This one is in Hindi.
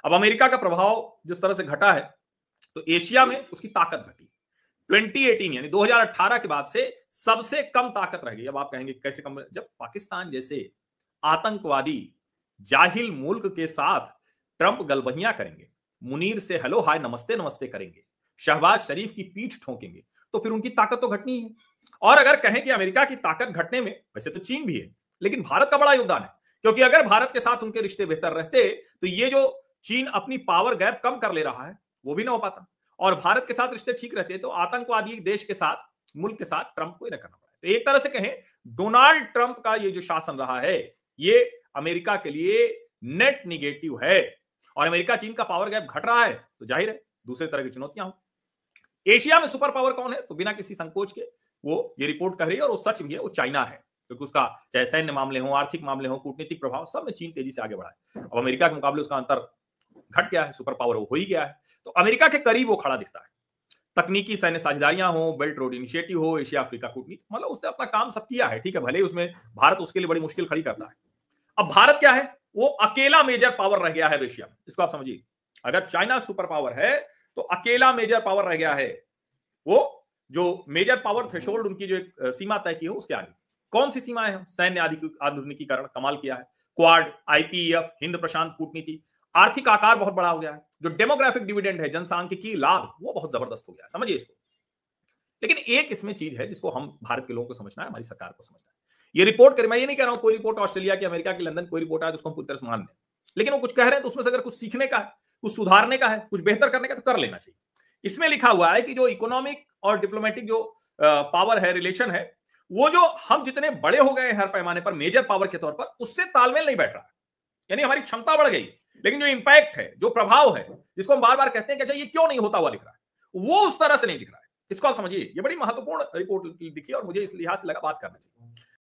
अब अमेरिका का प्रभाव जिस तरह से घटा है तो एशिया में उसकी ताकत घटी। 2018 यानी 2018 के बाद से सबसे कम ताकत रह गई। अब आप कहेंगे कैसे कम, जब पाकिस्तान जैसे आतंकवादी जाहिल मुल्क के साथ ट्रंप गलबहियां करेंगे, मुनीर से हेलो हाय नमस्ते नमस्ते करेंगे, शहबाज शरीफ की पीठ ठोकेंगे, तो फिर उनकी ताकत तो घटनी ही है। और अगर कहें कि अमेरिका की ताकत घटने में वैसे तो चीन भी है, लेकिन भारत का बड़ा योगदान है, क्योंकि अगर भारत के साथ उनके रिश्ते बेहतर रहते तो ये जो चीन अपनी पावर गैप कम कर ले रहा है वो भी ना हो पाता, और भारत के साथ रिश्ते ठीक रहते तो आतंकवादी देश के साथ, मुल्क के साथ ट्रंप को ही न करना पड़ा। तो एक तरह से कहें डोनाल्ड ट्रंप का ये जो शासन रहा है ये अमेरिका के लिए नेट निगेटिव है, और अमेरिका चीन का पावर गैप घट रहा है तो जाहिर है दूसरे तरह की चुनौतियां हों। एशिया में सुपर पावर कौन है, तो बिना किसी संकोच के वो ये रिपोर्ट कर रही है, और वो सच भी है, वो चाइना है, क्योंकि उसका चाहे सैन्य मामले हो, आर्थिक मामले हो, कूटनीतिक प्रभाव, सब में चीन तेजी से आगे बढ़ा है। अब अमेरिका के मुकाबले उसका अंतर घट गया है, सुपर पावर वो हो ही गया है, तो अमेरिका के करीब वो खड़ा दिखता है। तकनीकी सैन्य साझेदारियां हो, बेल्ट रोड इनिशिएटिव हो, एशिया अफ्रीका कूटनीति, मतलब उसने अपना काम सब किया है, ठीक है, भले ही उसमें भारत उसके लिए बड़ी मुश्किल खड़ी करता है। अब भारत क्या है, वो अकेला मेजर पावर रह गया है एशिया में, इसको आप समझिए। अगर चाइना सुपर पावर है तो अकेला मेजर पावर रह गया है, वो जो मेजर पावर थ्रेशोल्ड उनकी जो एक सीमा तय की हो उसके आगे। कौन सी सीमाएं हैं, सैन्य आधुनिकीकरण कमाल किया है, क्वाड, आईपीईएफ, हिंद प्रशांत कूटनीति, आर्थिक आकार बहुत बड़ा हो गया है, जो डेमोग्राफिक डिविडेंड है, जनसांख्यिकी लाभ, वो बहुत जबरदस्त हो गया है, समझिए इसको। लेकिन एक इसमें चीज है जिसको हम भारत के लोगों को समझना है, हमारी सरकार को समझना है। ये रिपोर्ट करें, मैं ये नहीं कह रहा हूं कोई रिपोर्ट ऑस्ट्रेलिया की, अमेरिका की, लंदन कोई रिपोर्ट आए तो उसको हम पूरी तरह से मान लें, लेकिन वो कुछ कह रहे हैं तो उसमें से अगर कुछ सीखने का है, कुछ सुधारने का है, कुछ बेहतर करने का, तो कर लेना चाहिए। इसमें लिखा हुआ है कि जो इकोनॉमिक और डिप्लोमेटिक जो पावर है, रिलेशन है, वो जो हम जितने बड़े हो गए हर पैमाने पर मेजर पावर के तौर पर, उससे तालमेल नहीं बैठ रहा है। यानी हमारी क्षमता बढ़ गई, लेकिन जो इंपैक्ट है, जो प्रभाव है, जिसको हम बार बार कहते हैं कि अच्छा ये क्यों नहीं होता हुआ दिख रहा है, वो उस तरह से नहीं दिख रहा है। इसको आप समझिए, ये बड़ी महत्वपूर्ण रिपोर्ट दिखी और मुझे इस लिहाज से लगा बात करना चाहिए।